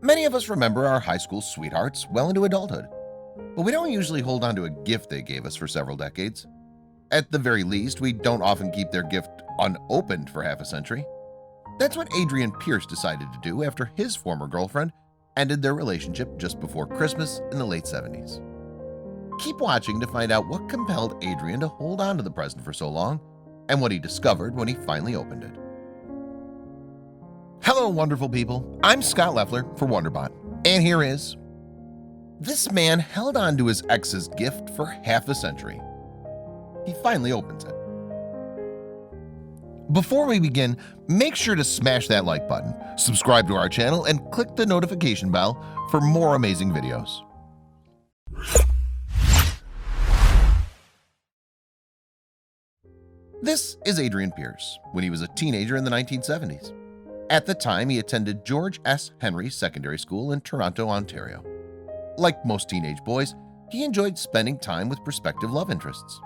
Many of us remember our high school sweethearts well into adulthood, but we don't usually hold on to a gift they gave us for several decades. At the very least, we don't often keep their gift unopened for half a century. That's what Adrian Pierce decided to do after his former girlfriend ended their relationship just before Christmas in the late 70s. Keep watching to find out what compelled Adrian to hold on to the present for so long and what he discovered when he finally opened it. Hello, wonderful people. I'm Scott Leffler for WonderBot, and here is... This man held on to his ex's gift for half a century. He finally opens it. Before we begin, make sure to smash that like button, subscribe to our channel, and click the notification bell for more amazing videos. This is Adrian Pierce when he was a teenager in the 1970s. At the time, he attended George S. Henry Secondary School in Toronto, Ontario. Like most teenage boys, he enjoyed spending time with prospective love interests.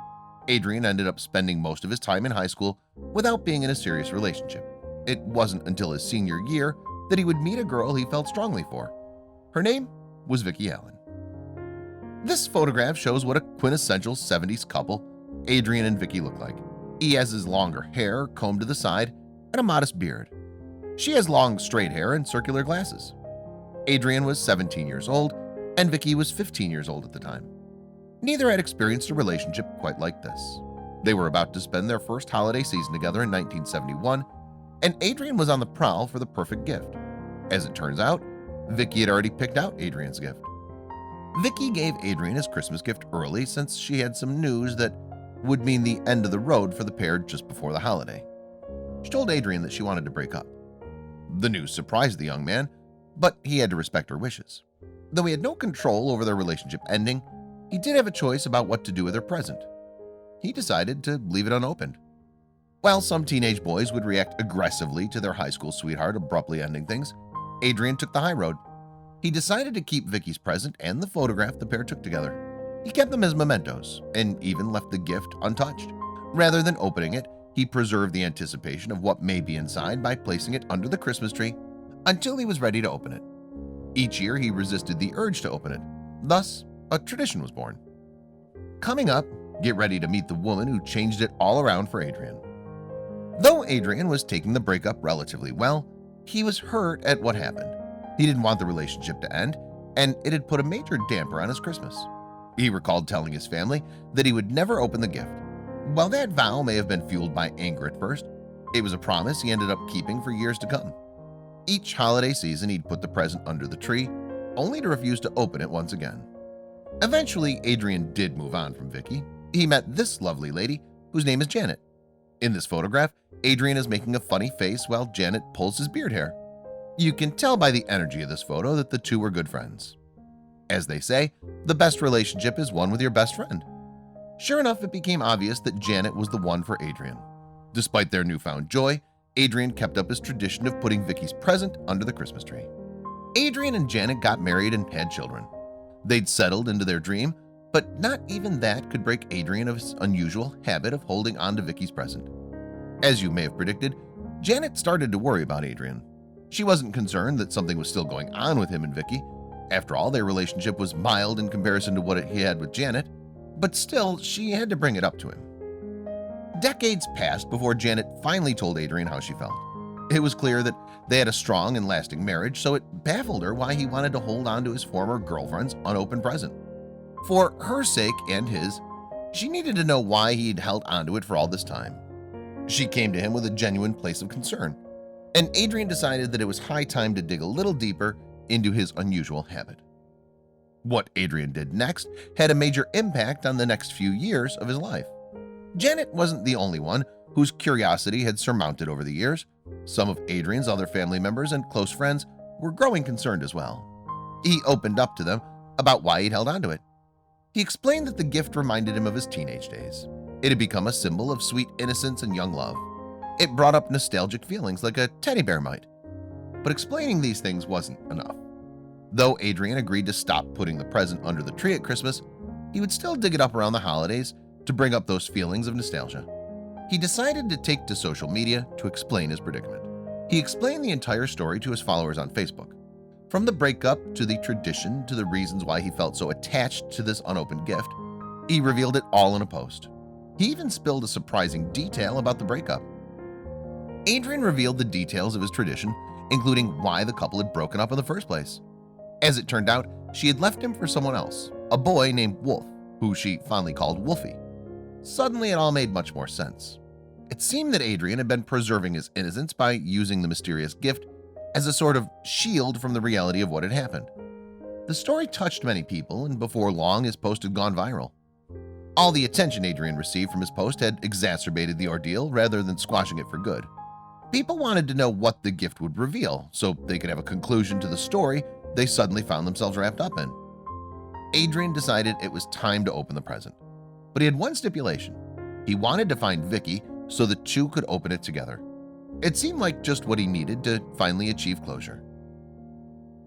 Adrian ended up spending most of his time in high school without being in a serious relationship. It wasn't until his senior year that he would meet a girl he felt strongly for. Her name was Vicki Allen. This photograph shows what a quintessential 70s couple Adrian and Vicki look like. He has his longer hair combed to the side and a modest beard. She has long straight hair and circular glasses. Adrian was 17 years old and Vicki was 15 years old at the time. Neither had experienced a relationship quite like this. They were about to spend their first holiday season together in 1971, and Adrian was on the prowl for the perfect gift. As it turns out, Vicki had already picked out Adrian's gift. Vicki gave Adrian his Christmas gift early since she had some news that would mean the end of the road for the pair just before the holiday. She told Adrian that she wanted to break up. The news surprised the young man, but he had to respect her wishes. Though he had no control over their relationship ending, he did have a choice about what to do with her present. He decided to leave it unopened. While some teenage boys would react aggressively to their high school sweetheart abruptly ending things, Adrian took the high road. He decided to keep Vicki's present and the photograph the pair took together. He kept them as mementos and even left the gift untouched. Rather than opening it, he preserved the anticipation of what may be inside by placing it under the Christmas tree until he was ready to open it. Each year he resisted the urge to open it. Thus, a tradition was born. Coming up, get ready to meet the woman who changed it all around for Adrian. Though Adrian was taking the breakup relatively well, he was hurt at what happened. He didn't want the relationship to end, and it had put a major damper on his Christmas. He recalled telling his family that he would never open the gift. While that vow may have been fueled by anger at first, it was a promise he ended up keeping for years to come. Each holiday season, he'd put the present under the tree, only to refuse to open it once again. Eventually, Adrian did move on from Vicki. He met this lovely lady, whose name is Janet. In this photograph, Adrian is making a funny face while Janet pulls his beard hair. You can tell by the energy of this photo that the two were good friends. As they say, the best relationship is one with your best friend. Sure enough, it became obvious that Janet was the one for Adrian. Despite their newfound joy, Adrian kept up his tradition of putting Vicki's present under the Christmas tree. Adrian and Janet got married and had children. They'd settled into their dream, but not even that could break Adrian of his unusual habit of holding on to Vicki's present. As you may have predicted, Janet started to worry about Adrian. She wasn't concerned that something was still going on with him and Vicki. After all, their relationship was mild in comparison to what he had with Janet, but still, she had to bring it up to him. Decades passed before Janet finally told Adrian how she felt. It was clear that they had a strong and lasting marriage, so it baffled her why he wanted to hold on to his former girlfriend's unopened present. For her sake and his, she needed to know why he'd held onto it for all this time. She came to him with a genuine place of concern, and Adrian decided that it was high time to dig a little deeper into his unusual habit. What Adrian did next had a major impact on the next few years of his life. Janet wasn't the only one whose curiosity had surmounted over the years. Some of Adrian's other family members and close friends were growing concerned as well. He opened up to them about why he'd held onto it. He explained that the gift reminded him of his teenage days. It had become a symbol of sweet innocence and young love. It brought up nostalgic feelings like a teddy bear might. But explaining these things wasn't enough. Though Adrian agreed to stop putting the present under the tree at Christmas, he would still dig it up around the holidays to bring up those feelings of nostalgia. He decided to take to social media to explain his predicament. He explained the entire story to his followers on Facebook. From the breakup to the tradition to the reasons why he felt so attached to this unopened gift, he revealed it all in a post. He even spilled a surprising detail about the breakup. Adrian revealed the details of his tradition, including why the couple had broken up in the first place. As it turned out, she had left him for someone else, a boy named Wolf, who she fondly called Wolfie. Suddenly, it all made much more sense. It seemed that Adrian had been preserving his innocence by using the mysterious gift as a sort of shield from the reality of what had happened. The story touched many people, and before long his post had gone viral. All the attention Adrian received from his post had exacerbated the ordeal rather than squashing it for good. People wanted to know what the gift would reveal so they could have a conclusion to the story they suddenly found themselves wrapped up in. Adrian decided it was time to open the present, but he had one stipulation. He wanted to find Vicky so the two could open it together. It seemed like just what he needed to finally achieve closure.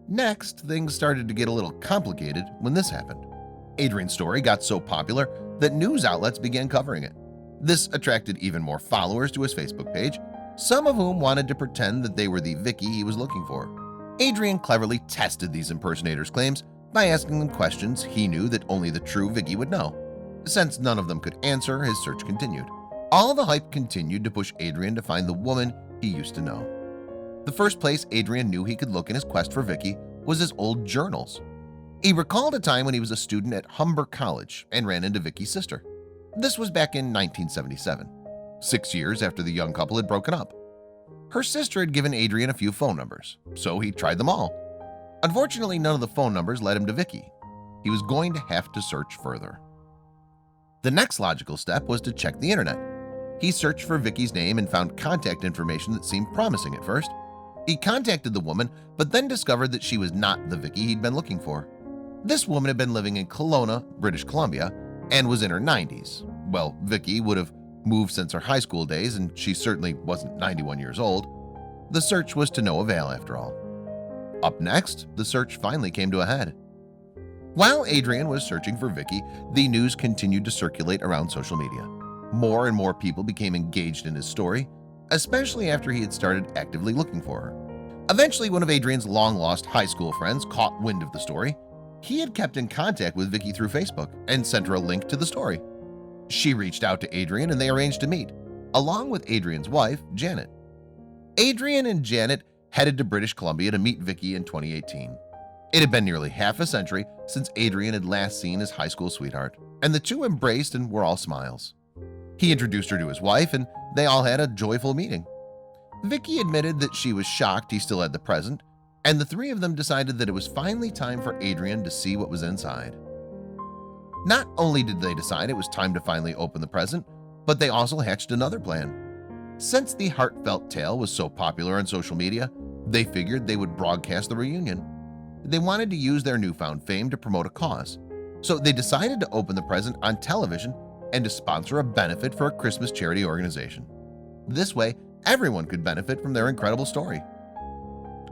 Next, things started to get a little complicated when this happened. Adrian's story got so popular that news outlets began covering it. This attracted even more followers to his Facebook page, some of whom wanted to pretend that they were the Vicky he was looking for. Adrian cleverly tested these impersonators' claims by asking them questions he knew that only the true Vicky would know. Since none of them could answer, his search continued. All the hype continued to push Adrian to find the woman he used to know. The first place Adrian knew he could look in his quest for Vicky was his old journals. He recalled a time when he was a student at Humber College and ran into Vicky's sister. This was back in 1977, 6 years after the young couple had broken up. Her sister had given Adrian a few phone numbers, so he tried them all. Unfortunately, none of the phone numbers led him to Vicky. He was going to have to search further. The next logical step was to check the internet. He searched for Vicky's name and found contact information that seemed promising at first. He contacted the woman, but then discovered that she was not the Vicky he'd been looking for. This woman had been living in Kelowna, British Columbia, and was in her 90s. Well, Vicky would have moved since her high school days, and she certainly wasn't 91 years old. The search was to no avail after all. Up next, the search finally came to a head. While Adrian was searching for Vicky, the news continued to circulate around social media. More and more people became engaged in his story, especially after he had started actively looking for her. Eventually, one of Adrian's long-lost high school friends caught wind of the story. He had kept in contact with Vicky through Facebook and sent her a link to the story. She reached out to Adrian and they arranged to meet, along with Adrian's wife, Janet. Adrian and Janet headed to British Columbia to meet Vicky in 2018. It had been nearly half a century since Adrian had last seen his high school sweetheart, and the two embraced and were all smiles. He introduced her to his wife, and they all had a joyful meeting. Vicky admitted that she was shocked he still had the present, and the three of them decided that it was finally time for Adrian to see what was inside. Not only did they decide it was time to finally open the present, but they also hatched another plan. Since the heartfelt tale was so popular on social media, they figured they would broadcast the reunion. They wanted to use their newfound fame to promote a cause, so they decided to open the present on television and to sponsor a benefit for a Christmas charity organization. This way, everyone could benefit from their incredible story.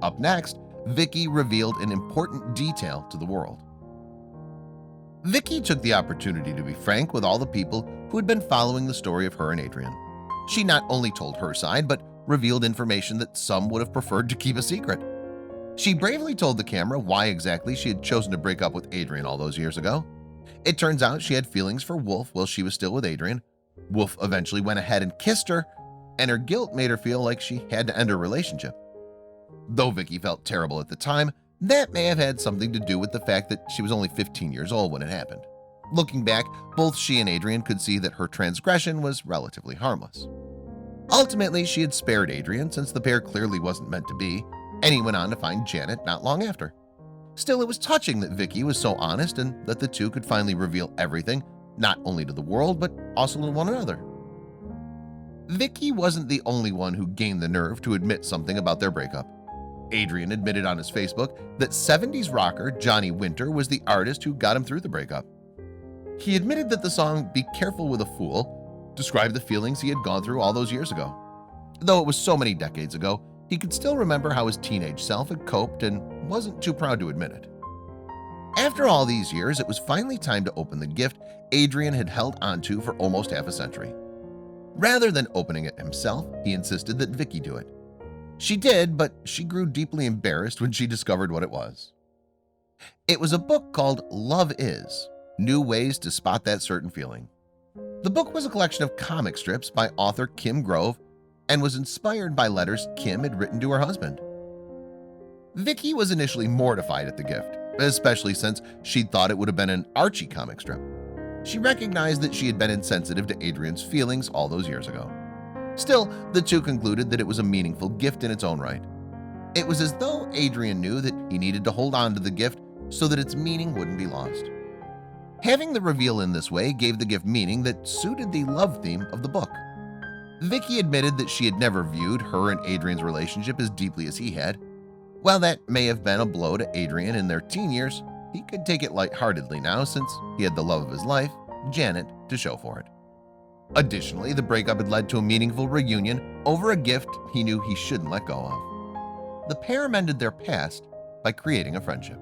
Up next, Vicky revealed an important detail to the world. Vicky took the opportunity to be frank with all the people who had been following the story of her and Adrian. She not only told her side, but revealed information that some would have preferred to keep a secret. She bravely told the camera why exactly she had chosen to break up with Adrian all those years ago. It turns out she had feelings for Wolf while she was still with Adrian. Wolf eventually went ahead and kissed her, and her guilt made her feel like she had to end her relationship. Though Vicky felt terrible at the time, that may have had something to do with the fact that she was only 15 years old when it happened. Looking back, both she and Adrian could see that her transgression was relatively harmless. Ultimately, she had spared Adrian since the pair clearly wasn't meant to be, and he went on to find Janet not long after. Still, it was touching that Vicky was so honest and that the two could finally reveal everything, not only to the world, but also to one another. Vicky wasn't the only one who gained the nerve to admit something about their breakup. Adrian admitted on his Facebook that 70s rocker Johnny Winter was the artist who got him through the breakup. He admitted that the song "Be Careful with a Fool" described the feelings he had gone through all those years ago. Though it was so many decades ago, he could still remember how his teenage self had coped and wasn't too proud to admit it. After all these years, it was finally time to open the gift Adrian had held onto for almost half a century. Rather than opening it himself, he insisted that Vicky do it. She did, but she grew deeply embarrassed when she discovered what it was. It was a book called Love Is: New Ways to Spot That Certain Feeling. The book was a collection of comic strips by author Kim Grove and was inspired by letters Kim had written to her husband. Vicky was initially mortified at the gift, especially since she'd thought it would have been an Archie comic strip. She recognized that she had been insensitive to Adrian's feelings all those years ago. Still, the two concluded that it was a meaningful gift in its own right. It was as though Adrian knew that he needed to hold on to the gift so that its meaning wouldn't be lost. Having the reveal in this way gave the gift meaning that suited the love theme of the book. Vicky admitted that she had never viewed her and Adrian's relationship as deeply as he had. While that may have been a blow to Adrian in their teen years, he could take it lightheartedly now since he had the love of his life, Janet, to show for it. Additionally, the breakup had led to a meaningful reunion over a gift he knew he shouldn't let go of. The pair mended their past by creating a friendship.